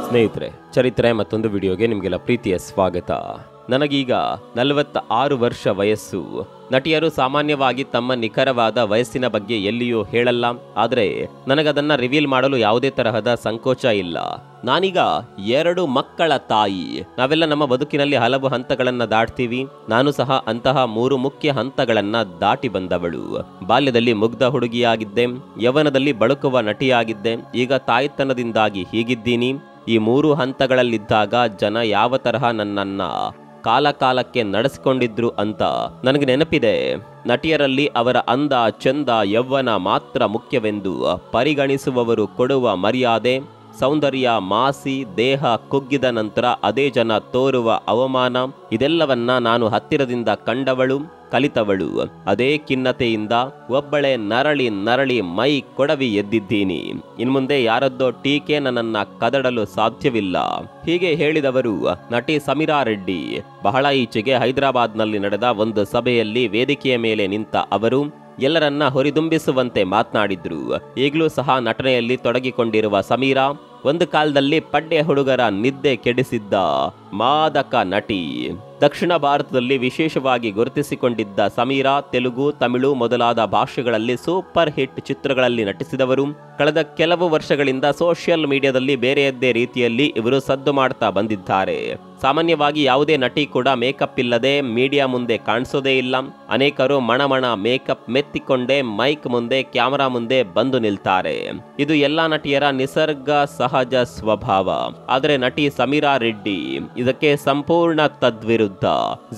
ಸ್ನೇಹಿತರೆ, ಚರಿತ್ರೆ ಮತ್ತೊಂದು ವಿಡಿಯೋಗೆ ನಿಮಗೆಲ್ಲ ಪ್ರೀತಿಯ ಸ್ವಾಗತ. ನನಗೀಗ 46 ವರ್ಷ ವಯಸ್ಸು. ನಟಿಯರು ಸಾಮಾನ್ಯವಾಗಿ ತಮ್ಮ ನಿಖರವಾದ ವಯಸ್ಸಿನ ಬಗ್ಗೆ ಎಲ್ಲಿಯೂ ಹೇಳಲ್ಲ, ಆದರೆ ನನಗದನ್ನ ರಿವೀಲ್ ಮಾಡಲು ಯಾವುದೇ ತರಹದ ಸಂಕೋಚ ಇಲ್ಲ. ನಾನೀಗ 2 ಮಕ್ಕಳ ತಾಯಿ. ನಾವೆಲ್ಲ ನಮ್ಮ ಬದುಕಿನಲ್ಲಿ ಹಲವು ಹಂತಗಳನ್ನ ದಾಟ್ತೀವಿ. ನಾನು ಸಹ ಅಂತಹ 3 ಮುಖ್ಯ ಹಂತಗಳನ್ನ ದಾಟಿ ಬಂದವಳು. ಬಾಲ್ಯದಲ್ಲಿ ಮುಗ್ಧ ಹುಡುಗಿಯಾಗಿದ್ದೆ, ಯೌವನದಲ್ಲಿ ಬಳುಕುವ ನಟಿಯಾಗಿದ್ದೆ, ಈಗ ತಾಯ್ತನದಿಂದಾಗಿ ಹೀಗಿದ್ದೀನಿ. ಈ 3 ಹಂತಗಳಲ್ಲಿದ್ದಾಗ ಜನ ಯಾವ ತರಹ ನನ್ನನ್ನ ಕಾಲಕಾಲಕ್ಕೆ ನಡೆಸಿಕೊಂಡಿದ್ರು ಅಂತ ನನಗೆ ನೆನಪಿದೆ. ನಟಿಯರಲ್ಲಿ ಅವರ ಅಂದ, ಚಂದ, ಯೌವನ ಮಾತ್ರ ಮುಖ್ಯವೆಂದು ಪರಿಗಣಿಸುವವರು ಕೊಡುವ ಮರ್ಯಾದೆ, ಸೌಂದರ್ಯ ಮಾಸಿ ದೇಹ ಕುಗ್ಗಿದ ನಂತರ ಅದೇ ಜನ ತೋರುವ ಅವಮಾನ, ಇದೆಲ್ಲವನ್ನ ನಾನು ಹತ್ತಿರದಿಂದ ಕಂಡವಳು, ಕಲಿತವಳು. ಅದೇ ಖಿನ್ನತೆಯಿಂದ ಒಬ್ಬಳೆ ನರಳಿ ಮೈ ಕೊಡವಿ ಎದ್ದಿದ್ದೀನಿ. ಇನ್ಮುಂದೆ ಯಾರದ್ದೋ ಟೀಕೆ ನನ್ನನ್ನ ಕದಡಲು ಸಾಧ್ಯವಿಲ್ಲ. ಹೀಗೆ ಹೇಳಿದವರು ನಟಿ ಸಮೀರಾ ರೆಡ್ಡಿ. ಬಹಳ ಈಚೆಗೆ ಹೈದರಾಬಾದ್ನಲ್ಲಿ ನಡೆದ ಒಂದು ಸಭೆಯಲ್ಲಿ ವೇದಿಕೆಯ ಮೇಲೆ ನಿಂತ ಅವರು ಎಲ್ಲರನ್ನ ಹೊರಿದುಂಬಿಸುವಂತೆ ಮಾತನಾಡಿದ್ರು. ಈಗಲೂ ಸಹ ನಟನೆಯಲ್ಲಿ ತೊಡಗಿಕೊಂಡಿರುವ ಸಮೀರಾ ಒಂದು ಕಾಲದಲ್ಲಿ ಪಡ್ಡೆ ಹುಡುಗರ ನಿದ್ದೆ ಕೆಡಿಸಿದ್ದ ಮಾದಕ ನಟಿ. ದಕ್ಷಿಣ ಭಾರತದಲ್ಲಿ ವಿಶೇಷವಾಗಿ ಗುರುತಿಸಿಕೊಂಡಿದ್ದ ಸಮೀರಾ ತೆಲುಗು, ತಮಿಳು ಮೊದಲಾದ ಭಾಷೆಗಳಲ್ಲಿ ಸೂಪರ್ ಹಿಟ್ ಚಿತ್ರಗಳಲ್ಲಿ ನಟಿಸಿದವರು. ಕಳೆದ ಕೆಲವು ವರ್ಷಗಳಿಂದ ಸೋಷಿಯಲ್ ಮೀಡಿಯಾದಲ್ಲಿ ಬೇರೆಯದ್ದೇ ರೀತಿಯಲ್ಲಿ ಇವರು ಸದ್ದು ಮಾಡ್ತಾ ಬಂದಿದ್ದಾರೆ. ಸಾಮಾನ್ಯವಾಗಿ ಯಾವುದೇ ನಟಿ ಕೂಡ ಮೇಕಪ್ ಇಲ್ಲದೆ ಮೀಡಿಯಾ ಮುಂದೆ ಕಾಣಿಸೋದೇ ಇಲ್ಲ. ಅನೇಕರು ಮಣಮಣ ಮೇಕಪ್ ಮೆತ್ತಿಕೊಂಡೇ ಮೈಕ್ ಮುಂದೆ, ಕ್ಯಾಮರಾ ಮುಂದೆ ಬಂದು ನಿಲ್ತಾರೆ. ಇದು ಎಲ್ಲಾ ನಟಿಯರ ನಿಸರ್ಗ ಸಹಜ ಸ್ವಭಾವ. ಆದರೆ ನಟಿ ಸಮೀರಾ ರೆಡ್ಡಿ ಇದಕ್ಕೆ ಸಂಪೂರ್ಣ ತದ್ವಿರುದ್ಧ.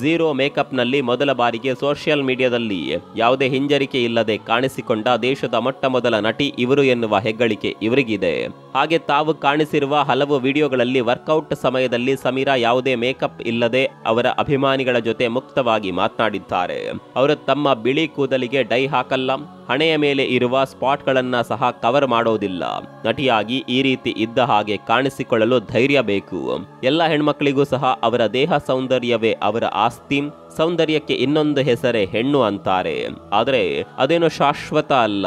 ಝೀರೋ ಮೇಕಪ್ ನಲ್ಲಿ ಮೊದಲ ಬಾರಿಗೆ ಸೋಷಿಯಲ್ ಮೀಡಿಯಾದಲ್ಲಿ ಯಾವುದೇ ಹಿಂಜರಿಕೆ ಇಲ್ಲದೆ ಕಾಣಿಸಿಕೊಂಡ ದೇಶದ ಮೊಟ್ಟ ಮೊದಲ ನಟಿ ಇವರು ಎನ್ನುವ ಹೆಗ್ಗಳಿಕೆ ಇವರಿಗಿದೆ. ಹಾಗೆ ತಾವು ಕಾಣಿಸಿರುವ ಹಲವು ವಿಡಿಯೋಗಳಲ್ಲಿ ವರ್ಕೌಟ್ ಸಮಯದಲ್ಲಿ ಸಮೀರಾ ಯಾವುದೇ ಮೇಕಪ್ ಇಲ್ಲದೆ ಅವರ ಅಭಿಮಾನಿಗಳ ಜೊತೆ ಮುಕ್ತವಾಗಿ ಮಾತನಾಡಿದ್ದಾರೆ. ಅವರು ತಮ್ಮ ಬಿಳಿ ಕೂದಲಿಗೆ ಡೈ ಹಾಕಲ್ಲ, ಹಣೆಯ ಮೇಲೆ ಇರುವ ಸ್ಪಾಟ್ಗಳನ್ನ ಸಹ ಕವರ್ ಮಾಡೋದಿಲ್ಲ. ನಟಿಯಾಗಿ ಈ ರೀತಿ ಇದ್ದ ಹಾಗೆ ಕಾಣಿಸಿಕೊಳ್ಳಲು ಧೈರ್ಯ ಬೇಕು. ಎಲ್ಲ ಹೆಣ್ಮಕ್ಳಿಗೂ ಸಹ ಅವರ ದೇಹ ಸೌಂದರ್ಯವೇ ಅವರ ಆಸ್ತಿ. ಸೌಂದರ್ಯಕ್ಕೆ ಇನ್ನೊಂದು ಹೆಸರೇ ಹೆಣ್ಣು ಅಂತಾರೆ. ಆದರೆ ಅದೇನು ಶಾಶ್ವತ ಅಲ್ಲ.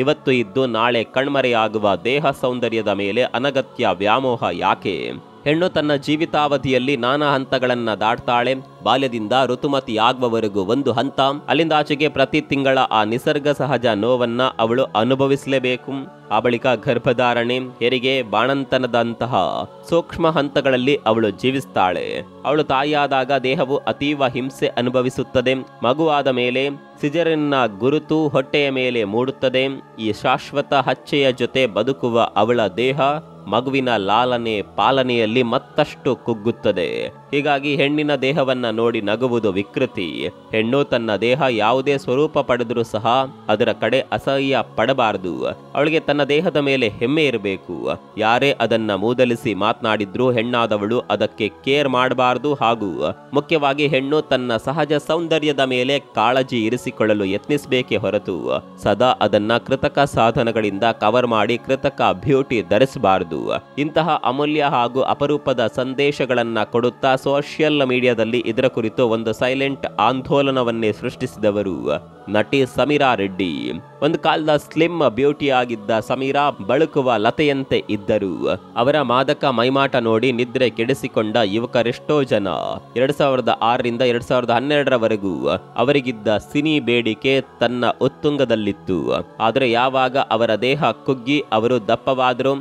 ಇವತ್ತು ಇದ್ದು ನಾಳೆ ಕಣ್ಮರೆಯಾಗುವ ದೇಹ ಸೌಂದರ್ಯದ ಮೇಲೆ ಅನಗತ್ಯ ವ್ಯಾಮೋಹ ಯಾಕೆ? ಹೆಣ್ಣು ತನ್ನ ಜೀವಿತಾವಧಿಯಲ್ಲಿ ನಾನಾ ಹಂತಗಳನ್ನ ದಾಟ್ತಾಳೆ. ಬಾಲ್ಯದಿಂದ ಋತುಮತಿಯಾಗುವವರೆಗೂ ಒಂದು ಹಂತ, ಅಲ್ಲಿಂದಾಚೆಗೆ ಪ್ರತಿ ತಿಂಗಳ ಆ ನಿಸರ್ಗ ಸಹಜ ನೋವನ್ನ ಅವಳು ಅನುಭವಿಸಲೇಬೇಕು. ಆ ಬಳಿಕ ಗರ್ಭಧಾರಣೆ, ಹೆರಿಗೆ, ಬಾಣಂತನದಂತಹ ಸೂಕ್ಷ್ಮ ಹಂತಗಳಲ್ಲಿ ಅವಳು ಜೀವಿಸ್ತಾಳೆ. ಅವಳು ತಾಯಿಯಾದಾಗ ದೇಹವು ಅತೀವ ಹಿಂಸೆ ಅನುಭವಿಸುತ್ತದೆ. ಮಗುವಾದ ಮೇಲೆ ಸಿಜರಿನ್ನ ಗುರುತು ಹೊಟ್ಟೆಯ ಮೇಲೆ ಮೂಡುತ್ತದೆ. ಈ ಶಾಶ್ವತ ಹಚ್ಚೆಯ ಜೊತೆ ಬದುಕುವ ಅವಳ ದೇಹ ಮಗುವಿನ ಲಾಲನೆ ಪಾಲನೆಯಲ್ಲಿ ಮತ್ತಷ್ಟು ಕುಗ್ಗುತ್ತದೆ. ಹೀಗಾಗಿ ಹೆಣ್ಣಿನ ದೇಹವನ್ನ ನೋಡಿ ನಗುವುದು ವಿಕೃತಿ. ಹೆಣ್ಣು ತನ್ನ ದೇಹ ಯಾವುದೇ ಸ್ವರೂಪ ಪಡೆದರೂ ಸಹ ಅದರ ಕಡೆ ಅಸಹ್ಯ ಪಡಬಾರದು. ಅವಳಿಗೆ ತನ್ನ ದೇಹದ ಮೇಲೆ ಹೆಮ್ಮೆ ಇರಬೇಕು. ಯಾರೇ ಅದನ್ನ ಮೂದಲಿಸಿ ಮಾತನಾಡಿದ್ರೂ ಹೆಣ್ಣಾದವಳು ಅದಕ್ಕೆ ಕೇರ್ ಮಾಡಬಾರದು. ಹಾಗೂ ಮುಖ್ಯವಾಗಿ ಹೆಣ್ಣು ತನ್ನ ಸಹಜ ಸೌಂದರ್ಯದ ಮೇಲೆ ಕಾಳಜಿ ಇರಿಸಿಕೊಳ್ಳಲು ಯತ್ನಿಸಬೇಕೇ ಹೊರತು ಸದಾ ಅದನ್ನ ಕೃತಕ ಸಾಧನಗಳಿಂದ ಕವರ್ ಮಾಡಿ ಕೃತಕ ಬ್ಯೂಟಿ ಧರಿಸಬಾರದು. ಇಂತಹ ಅಮೂಲ್ಯ ಹಾಗೂ ಅಪರೂಪದ ಸಂದೇಶಗಳನ್ನ ಕೊಡುತ್ತಾ ಸೋಷಿಯಲ್ ಮೀಡಿಯಾದಲ್ಲಿ ಇದರ ಕುರಿತು ಒಂದು ಸೈಲೆಂಟ್ ಆಂದೋಲನವನ್ನೇ ಸೃಷ್ಟಿಸಿದವರು ನಟಿ ಸಮೀರಾ ರೆಡ್ಡಿ. ಒಂದು ಕಾಲದ ಸ್ಲಿಮ್ ಬ್ಯೂಟಿ ಆಗಿದ್ದ ಸಮೀರಾ ಬಳುಕುವ ಲತೆಯಂತೆ ಇದ್ದರು. ಅವರ ಮಾದಕ ಮೈಮಾಟ ನೋಡಿ ನಿದ್ರೆ ಕೆಡಿಸಿಕೊಂಡ ಯುವಕರೆಷ್ಟೋ ಜನ. 2006ರಿಂದ 2012ರವರೆಗೂ ಅವರಿಗಿದ್ದ ಸಿನಿ ಬೇಡಿಕೆ ತನ್ನ ಉತ್ತುಂಗದಲ್ಲಿತ್ತು. ಆದರೆ ಯಾವಾಗ ಅವರ ದೇಹ ಕುಗ್ಗಿ ಅವರು ದಪ್ಪವಾದರು,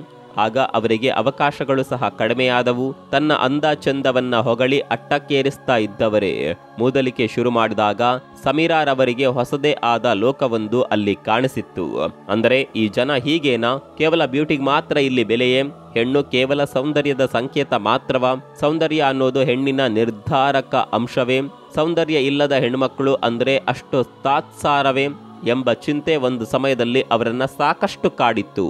ಆಗ ಅವರಿಗೆ ಅವಕಾಶಗಳು ಸಹ ಕಡಿಮೆಯಾದವು. ತನ್ನ ಅಂದ ಚಂದವನ್ನ ಹೊಗಳಿ ಅಟ್ಟಕ್ಕೇರಿಸ್ತಾ ಇದ್ದವರೇ ಮೂದಲಿಕೆ ಶುರು ಮಾಡಿದಾಗ ಸಮೀರಾರವರಿಗೆ ಹೊಸದೇ ಆದ ಲೋಕವೊಂದು ಅಲ್ಲಿ ಕಾಣಿಸಿತ್ತು. ಅಂದರೆ ಈ ಜನ ಹೀಗೇನಾ? ಕೇವಲ ಬ್ಯೂಟಿಗೆ ಮಾತ್ರ ಇಲ್ಲಿ ಬೆಲೆಯೇ? ಹೆಣ್ಣು ಕೇವಲ ಸೌಂದರ್ಯದ ಸಂಕೇತ ಮಾತ್ರವಾ? ಸೌಂದರ್ಯ ಅನ್ನೋದು ಹೆಣ್ಣಿನ ನಿರ್ಧಾರಕ ಅಂಶವೇ? ಸೌಂದರ್ಯ ಇಲ್ಲದ ಹೆಣ್ಮಕ್ಳು ಅಂದ್ರೆ ಅಷ್ಟು ತಾತ್ಸಾರವೇ ಎಂಬ ಚಿಂತೆ ಒಂದು ಸಮಯದಲ್ಲಿ ಅವರನ್ನ ಸಾಕಷ್ಟು ಕಾಡಿತ್ತು.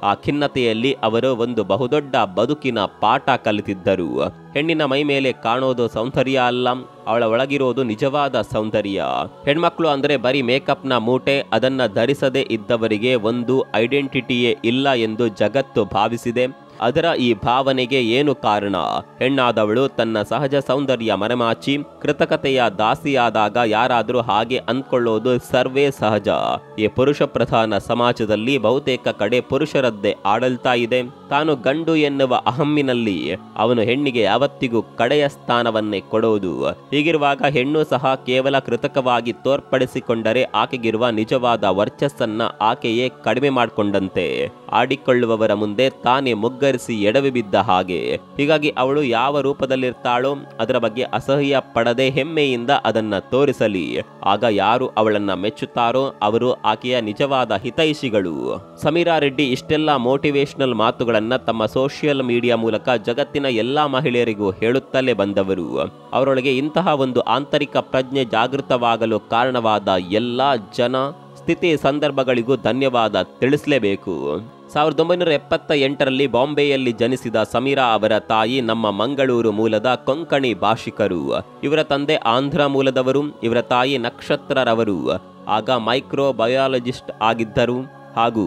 ಆ ಖಿನ್ನತೆಯಲ್ಲಿ ಅವರು ಒಂದು ಬಹುದೊಡ್ಡ ಬದುಕಿನ ಪಾಠ ಕಲಿತಿದ್ದರು. ಹೆಣ್ಣಿನ ಮೈ ಮೇಲೆ ಕಾಣೋದು ಸೌಂದರ್ಯ ಅಲ್ಲ, ಅವಳ ಒಳಗಿರೋದು ನಿಜವಾದ ಸೌಂದರ್ಯ. ಹೆಣ್ಮಕ್ಳು ಅಂದ್ರೆ ಬರೀ ಮೇಕಪ್ನ ಮೂಟೆ. ಅದನ್ನ ಧರಿಸದೇ ಇದ್ದವರಿಗೆ ಒಂದು ಐಡೆಂಟಿಟಿಯೇ ಇಲ್ಲ ಎಂದು ಜಗತ್ತು ಭಾವಿಸಿದೆ. ಅದರ ಈ ಭಾವನೆಗೆ ಏನು ಕಾರಣ? ಹೆಣ್ಣಾದವಳು ತನ್ನ ಸಹಜ ಸೌಂದರ್ಯ ಮರೆಮಾಚಿ ಕೃತಕತೆಯ ದಾಸಿಯಾದಾಗ ಯಾರಾದರೂ ಹಾಗೆ ಅಂದ್ಕೊಳ್ಳೋದು ಸರ್ವೇ ಸಹಜ. ಈ ಪುರುಷ ಪ್ರಧಾನ ಸಮಾಜದಲ್ಲಿ ಬಹುತೇಕ ಕಡೆ ಪುರುಷರದ್ದೇ ಆಡಳಿತ ಇದೆ. ತಾನು ಗಂಡು ಎನ್ನುವ ಅಹಮ್ಮಿನಲ್ಲಿ ಅವನು ಹೆಣ್ಣಿಗೆ ಯಾವತ್ತಿಗೂ ಕಡೆಯ ಸ್ಥಾನವನ್ನೇ ಕೊಡೋದು. ಹೀಗಿರುವಾಗ ಹೆಣ್ಣು ಸಹ ಕೇವಲ ಕೃತಕವಾಗಿ ತೋರ್ಪಡಿಸಿಕೊಂಡರೆ ಆಕೆಗಿರುವ ನಿಜವಾದ ವರ್ಚಸ್ಸನ್ನ ಆಕೆಯೇ ಕಡಿಮೆ ಮಾಡಿಕೊಂಡಂತೆ. ಆಡಿಕೊಳ್ಳುವವರ ಮುಂದೆ ತಾನೇ ಮುಗ್ಗರಿಸಿ ಎಡವಿ ಬಿದ್ದ ಹಾಗೆ. ಹೀಗಾಗಿ ಅವಳು ಯಾವ ರೂಪದಲ್ಲಿರ್ತಾಳೋ ಅದರ ಬಗ್ಗೆ ಅಸಹ್ಯ ಪಡದೆ ಹೆಮ್ಮೆಯಿಂದ ಅದನ್ನ ತೋರಿಸಲಿ. ಆಗ ಯಾರು ಅವಳನ್ನ ಮೆಚ್ಚುತ್ತಾರೋ ಅವರು ಆಕೆಯ ನಿಜವಾದ ಹಿತೈಷಿಗಳು. ಸಮೀರಾ ರೆಡ್ಡಿ ಇಷ್ಟೆಲ್ಲ ಮೋಟಿವೇಶನಲ್ ಮಾತುಗಳನ್ನ ತಮ್ಮ ಸೋಷಿಯಲ್ ಮೀಡಿಯಾ ಮೂಲಕ ಜಗತ್ತಿನ ಎಲ್ಲಾ ಮಹಿಳೆಯರಿಗೂ ಹೇಳುತ್ತಲೇ ಬಂದವರು. ಅವರೊಳಗೆ ಇಂತಹ ಒಂದು ಆಂತರಿಕ ಪ್ರಜ್ಞೆ ಜಾಗೃತವಾಗಲು ಕಾರಣವಾದ ಎಲ್ಲಾ ಜನ ಸ್ಥಿತಿ ಸಂದರ್ಭಗಳಿಗೂ ಧನ್ಯವಾದ ತಿಳಿಸಲೇಬೇಕು. 1978ರಲ್ಲಿ ಬಾಂಬೆಯಲ್ಲಿ ಜನಿಸಿದ ಸಮೀರಾ ಅವರ ತಾಯಿ ನಮ್ಮ ಮಂಗಳೂರು ಮೂಲದ ಕೊಂಕಣಿ ಭಾಷಿಕರು. ಇವರ ತಂದೆ ಆಂಧ್ರ ಮೂಲದವರು. ಇವರ ತಾಯಿ ನಕ್ಷತ್ರರವರು. ಆಗ ಮೈಕ್ರೋಬಯಾಲಜಿಸ್ಟ್ ಆಗಿದ್ದರು ಹಾಗೂ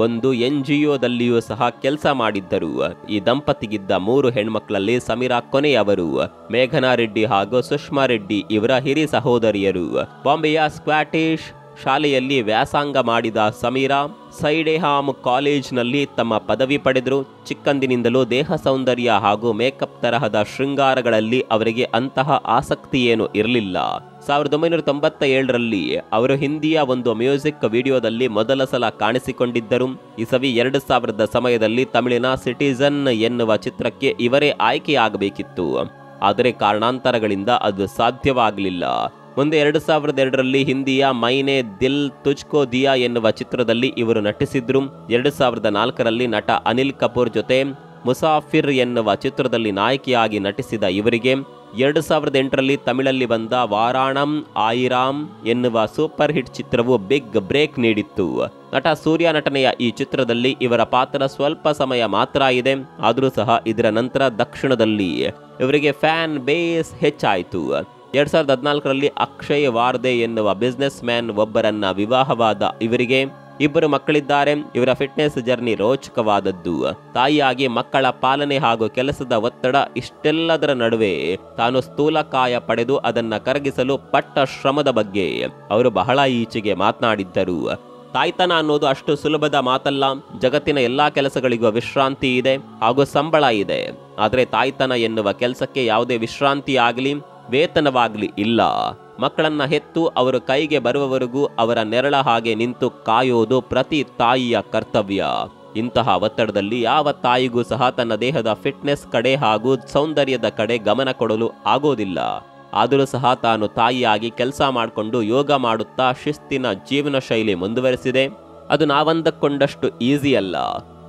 ಒಂದು NGOದಲ್ಲಿಯೂ ಸಹ ಕೆಲಸ ಮಾಡಿದ್ದರು. ಈ ದಂಪತಿಗಿದ್ದ 3 ಹೆಣ್ಮಕ್ಳಲ್ಲಿ ಸಮೀರಾ ಕೊನೆಯವರು. ಮೇಘನಾ ರೆಡ್ಡಿ ಹಾಗೂ ಸುಷ್ಮಾ ರೆಡ್ಡಿ ಇವರ ಹಿರಿ ಸಹೋದರಿಯರು. ಬಾಂಬೆಯ ಸ್ಕ್ವಾಟಿಷ್ ಶಾಲೆಯಲ್ಲಿ ವ್ಯಾಸಂಗ ಮಾಡಿದ ಸಮೀರಾ ಸೈಡೆಹಾಮ್ ಕಾಲೇಜ್ನಲ್ಲಿ ತಮ್ಮ ಪದವಿ ಪಡೆದರು. ಚಿಕ್ಕಂದಿನಿಂದಲೂ ದೇಹ ಸೌಂದರ್ಯ ಹಾಗೂ ಮೇಕಪ್ ತರಹದ ಶೃಂಗಾರಗಳಲ್ಲಿ ಅವರಿಗೆ ಅಂತಹ ಆಸಕ್ತಿ ಏನು ಇರಲಿಲ್ಲ. 1997ರಲ್ಲಿ ಅವರು ಹಿಂದಿಯ ಒಂದು ಮ್ಯೂಸಿಕ್ ವಿಡಿಯೋದಲ್ಲಿ ಮೊದಲ ಸಲ ಕಾಣಿಸಿಕೊಂಡಿದ್ದರು. ಇಸವಿ 2000ದ ಸಮಯದಲ್ಲಿ ತಮಿಳಿನ ಸಿಟಿಜನ್ ಎನ್ನುವ ಚಿತ್ರಕ್ಕೆ ಇವರೇ ಆಯ್ಕೆಯಾಗಬೇಕಿತ್ತು. ಆದರೆ ಕಾರಣಾಂತರಗಳಿಂದ ಅದು ಸಾಧ್ಯವಾಗಲಿಲ್ಲ. ಮುಂದೆ 2002ರಲ್ಲಿ ಹಿಂದಿಯ ಮೈನೆ ದಿಲ್ ತುಜ್ಕೋ ದಿಯಾ ಎನ್ನುವ ಚಿತ್ರದಲ್ಲಿ ಇವರು ನಟಿಸಿದ್ರು. 2004ರಲ್ಲಿ ನಟ ಅನಿಲ್ ಕಪೂರ್ ಜೊತೆ ಮುಸಾಫಿರ್ ಎನ್ನುವ ಚಿತ್ರದಲ್ಲಿ ನಾಯಕಿಯಾಗಿ ನಟಿಸಿದ ಇವರಿಗೆ 2008ರಲ್ಲಿ ತಮಿಳಲ್ಲಿ ಬಂದ ವಾರಾಣಂ ಆಯಿರಾಮ್ ಎನ್ನುವ ಸೂಪರ್ ಹಿಟ್ ಚಿತ್ರವು ಬಿಗ್ ಬ್ರೇಕ್ ನೀಡಿತ್ತು. ನಟ ಸೂರ್ಯ ನಟನೆಯ ಈ ಚಿತ್ರದಲ್ಲಿ ಇವರ ಪಾತ್ರ ಸ್ವಲ್ಪ ಸಮಯ ಮಾತ್ರ ಇದೆ. ಆದರೂ ಸಹ ಇದರ ನಂತರ ದಕ್ಷಿಣದಲ್ಲಿ ಇವರಿಗೆ ಫ್ಯಾನ್ ಬೇಸ್ ಹೆಚ್ಚಾಯಿತು. 2014ರಲ್ಲಿ ಅಕ್ಷಯ್ ವಾರ್ದೆ ಎನ್ನುವ ಬಿಸ್ನೆಸ್ ಮ್ಯಾನ್ ಒಬ್ಬರನ್ನ ವಿವಾಹವಾದ ಇವರಿಗೆ 2 ಮಕ್ಕಳಿದ್ದಾರೆ. ಇವರ ಫಿಟ್ನೆಸ್ ಜರ್ನಿ ರೋಚಕವಾದದ್ದು. ತಾಯಿಯಾಗಿ ಮಕ್ಕಳ ಪಾಲನೆ ಹಾಗೂ ಕೆಲಸದ ಒತ್ತಡ ಇಷ್ಟೆಲ್ಲದರ ನಡುವೆ ತಾನು ಸ್ಥೂಲಕಾಯ ಪಡೆದು ಅದನ್ನ ಕರಗಿಸಲು ಪಟ್ಟ ಶ್ರಮದ ಬಗ್ಗೆ ಅವರು ಬಹಳ ಈಚೆಗೆ ಮಾತನಾಡಿದ್ದರು. ತಾಯ್ತನ ಅನ್ನೋದು ಅಷ್ಟು ಸುಲಭದ ಮಾತಲ್ಲ. ಜಗತ್ತಿನ ಎಲ್ಲಾ ಕೆಲಸಗಳಿಗೂ ವಿಶ್ರಾಂತಿ ಇದೆ ಹಾಗೂ ಸಂಬಳ ಇದೆ. ಆದರೆ ತಾಯ್ತನ ಎನ್ನುವ ಕೆಲಸಕ್ಕೆ ಯಾವುದೇ ವಿಶ್ರಾಂತಿ ಆಗಲಿ ವೇತನವಾಗಲಿ ಇಲ್ಲ. ಮಕ್ಕಳನ್ನ ಹೆತ್ತು ಅವರು ಕೈಗೆ ಬರುವವರೆಗೂ ಅವರ ನೆರಳ ಹಾಗೆ ನಿಂತು ಕಾಯೋದು ಪ್ರತಿ ತಾಯಿಯ ಕರ್ತವ್ಯ. ಇಂತಹ ಒತ್ತಡದಲ್ಲಿ ಯಾವ ತಾಯಿಗೂ ಸಹ ತನ್ನ ದೇಹದ ಫಿಟ್ನೆಸ್ ಕಡೆ ಹಾಗೂ ಸೌಂದರ್ಯದ ಕಡೆ ಗಮನ ಕೊಡಲು ಆಗೋದಿಲ್ಲ. ಆದರೂ ಸಹ ತಾನು ತಾಯಿಯಾಗಿ ಕೆಲಸ ಮಾಡಿಕೊಂಡು ಯೋಗ ಮಾಡುತ್ತಾ ಶಿಸ್ತಿನ ಜೀವನ ಶೈಲಿ ಮುಂದುವರೆಸಿದೆ. ಅದು ನಾವಂದಕೊಂಡಷ್ಟು ಈಸಿ ಅಲ್ಲ.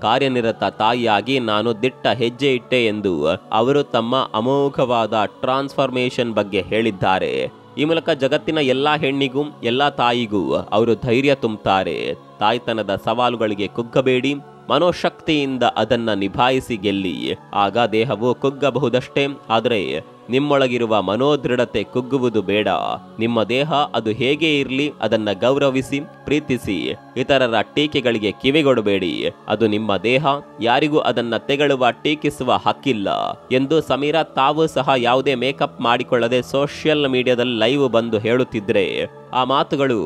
ಕಾರ್ಯನಿರತ ತಾಯಿಯಾಗಿ ನಾನು ದಿಟ್ಟ ಹೆಜ್ಜೆ ಇಟ್ಟೆ ಎಂದು ಅವರು ತಮ್ಮ ಅಮೋಘವಾದ ಟ್ರಾನ್ಸ್ಫಾರ್ಮೇಷನ್ ಬಗ್ಗೆ ಹೇಳಿದ್ದಾರೆ. ಈ ಮೂಲಕ ಜಗತ್ತಿನ ಎಲ್ಲಾ ಹೆಣ್ಣಿಗೂ ಎಲ್ಲಾ ತಾಯಿಗೂ ಅವರು ಧೈರ್ಯ ತುಂಬುತ್ತಾರೆ. ತಾಯ್ತನದ ಸವಾಲುಗಳಿಗೆ ಕುಗ್ಗಬೇಡಿ, ಮನೋಶಕ್ತಿಯಿಂದ ಅದನ್ನ ನಿಭಾಯಿಸಿ ಗೆಲ್ಲಿ. ಆಗ ದೇಹವು ಕುಗ್ಗಬಹುದಷ್ಟೇ, ಆದರೆ ನಿಮ್ಮೊಳಗಿರುವ ಮನೋದೃಢತೆ ಕುಗ್ಗುವುದು ಬೇಡ. ನಿಮ್ಮ ದೇಹ ಅದು ಹೇಗೆ ಇರಲಿ ಅದನ್ನ ಗೌರವಿಸಿ ಪ್ರೀತಿಸಿ. ಇತರರ ಟೀಕೆಗಳಿಗೆ ಕಿವಿಗೊಡಬೇಡಿ. ಅದು ನಿಮ್ಮ ದೇಹ, ಯಾರಿಗೂ ಅದನ್ನ ತೆಗಳುವ ಟೀಕಿಸುವ ಹಕ್ಕಿಲ್ಲ ಎಂದು ಸಮೀರಾ ತಾವು ಸಹ ಯಾವುದೇ ಮೇಕಪ್ ಮಾಡಿಕೊಳ್ಳದೆ ಸೋಷಿಯಲ್ ಮೀಡಿಯಾದಲ್ಲಿ ಲೈವ್ ಬಂದು ಹೇಳುತ್ತಿದ್ರೆ ಆ ಮಾತುಗಳು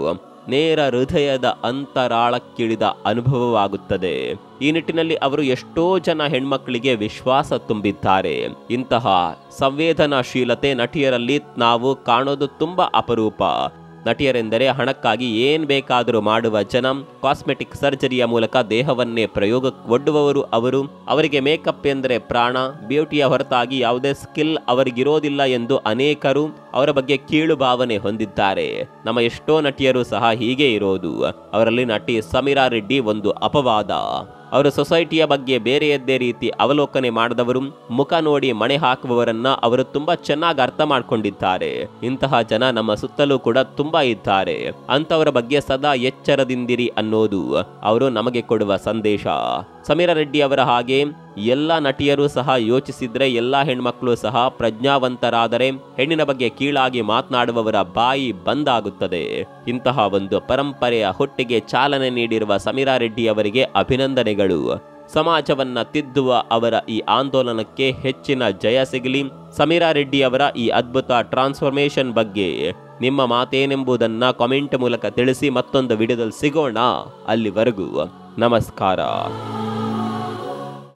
ನೇರ ಹೃದಯದ ಅಂತರಾಳಕ್ಕಿಳಿದ ಅನುಭವವಾಗುತ್ತದೆ. ಈ ನಿಟ್ಟಿನಲ್ಲಿ ಅವರು ಎಷ್ಟೋ ಜನ ಹೆಣ್ಮಕ್ಕಳಿಗೆ ವಿಶ್ವಾಸ ತುಂಬಿದ್ದಾರೆ. ಇಂತಹ ಸಂವೇದನಾಶೀಲತೆ ನಟಿಯರಲ್ಲಿ ನಾವು ಕಾಣೋದು ತುಂಬಾ ಅಪರೂಪ. ನಟಿಯರೆಂದರೆ ಹಣಕ್ಕಾಗಿ ಏನ್ ಬೇಕಾದರೂ ಮಾಡುವ ಜನ. ಕಾಸ್ಮೆಟಿಕ್ ಸರ್ಜರಿಯ ಮೂಲಕ ದೇಹವನ್ನೇ ಪ್ರಯೋಗಕ್ಕೊಡ್ಡುವವರು ಅವರು. ಅವರಿಗೆ ಮೇಕಪ್ ಎಂದರೆ ಪ್ರಾಣ. ಬ್ಯೂಟಿಯ ಹೊರತಾಗಿ ಯಾವುದೇ ಸ್ಕಿಲ್ ಅವರಿಗಿರೋದಿಲ್ಲ ಎಂದು ಅನೇಕರು ಅವರ ಬಗ್ಗೆ ಕೀಳು ಭಾವನೆ ಹೊಂದಿದ್ದಾರೆ. ನಮ್ಮ ಎಷ್ಟೋ ನಟಿಯರು ಸಹ ಹೀಗೆ ಇರೋದು. ಅವರಲ್ಲಿ ನಟಿ ಸಮೀರಾ ರೆಡ್ಡಿ ಒಂದು ಅಪವಾದ. ಅವರು ಸೊಸೈಟಿಯ ಬಗ್ಗೆ ಬೇರೆಯದ್ದೇ ರೀತಿ ಅವಲೋಕನೆ ಮಾಡಿದವರು. ಮುಖ ನೋಡಿ ಮಣೆ ಹಾಕುವವರನ್ನ ಅವರು ತುಂಬಾ ಚೆನ್ನಾಗಿ ಅರ್ಥ ಮಾಡ್ಕೊಂಡಿದ್ದಾರೆ. ಇಂತಹ ಜನ ನಮ್ಮ ಸುತ್ತಲೂ ಕೂಡ ತುಂಬಾ ಇದ್ದಾರೆ. ಅಂತವರ ಬಗ್ಗೆ ಸದಾ ಎಚ್ಚರದಿಂದಿರಿ ಅನ್ನೋದು ಅವರು ನಮಗೆ ಕೊಡುವ ಸಂದೇಶ. ಸಮೀರಾ ರೆಡ್ಡಿ ಅವರ ಹಾಗೆ ಎಲ್ಲ ನಟಿಯರು ಸಹ ಯೋಚಿಸಿದ್ರೆ, ಎಲ್ಲ ಹೆಣ್ಮಕ್ಳು ಸಹ ಪ್ರಜ್ಞಾವಂತರಾದರೆ ಹೆಣ್ಣಿನ ಬಗ್ಗೆ ಕೀಳಾಗಿ ಮಾತನಾಡುವವರ ಬಾಯಿ ಬಂದಾಗುತ್ತದೆ. ಇಂತಹ ಒಂದು ಪರಂಪರೆಯ ಹುಟ್ಟಿಗೆ ಚಾಲನೆ ನೀಡಿರುವ ಸಮೀರಾ ರೆಡ್ಡಿ ಅವರಿಗೆ ಅಭಿನಂದನೆಗಳು. ಸಮಾಜವನ್ನ ತಿದ್ದುವ ಅವರ ಈ ಆಂದೋಲನಕ್ಕೆ ಹೆಚ್ಚಿನ ಜಯ ಸಿಗಲಿ. ಸಮೀರಾ ರೆಡ್ಡಿ ಅವರ ಈ ಅದ್ಭುತ ಟ್ರಾನ್ಸ್ಫಾರ್ಮೇಶನ್ ಬಗ್ಗೆ ನಿಮ್ಮ ಮಾತೇನೆಂಬುದನ್ನ ಕಾಮೆಂಟ್ ಮೂಲಕ ತಿಳಿಸಿ. ಮತ್ತೊಂದು ವಿಡಿಯೋದಲ್ಲಿ ಸಿಗೋಣ. ಅಲ್ಲಿವರೆಗೂ ನಮಸ್ಕಾರ.